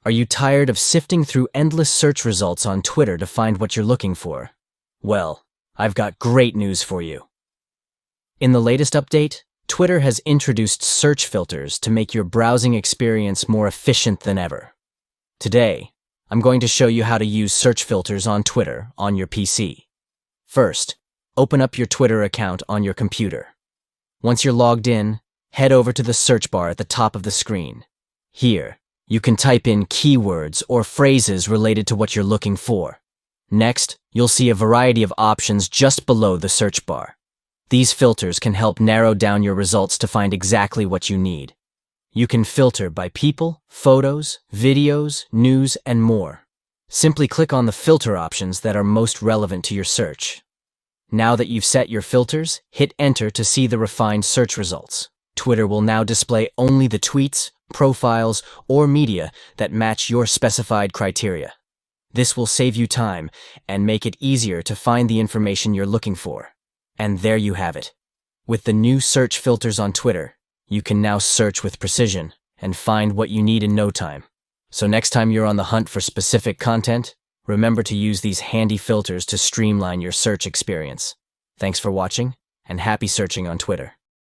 Are you tired of sifting through endless search results on Twitter to find what you're looking for? Well, I've got great news for you. In the latest update, Twitter has introduced search filters to make your browsing experience more efficient than ever. Today, I'm going to show you how to use search filters on Twitter on your PC. First, open up your Twitter account on your computer. Once you're logged in, head over to the search bar at the top of the screen. Here, you can type in keywords or phrases related to what you're looking for. Next, you'll see a variety of options just below the search bar. These filters can help narrow down your results to find exactly what you need. You can filter by people, photos, videos, news, and more. Simply click on the filter options that are most relevant to your search. Now that you've set your filters, hit enter to see the refined search results. Twitter will now display only the tweets, profiles, or media that match your specified criteria. This will save you time and make it easier to find the information you're looking for. And there you have it. With the new search filters on Twitter, you can now search with precision and find what you need in no time. So next time you're on the hunt for specific content, remember to use these handy filters to streamline your search experience. Thanks for watching, and happy searching on Twitter.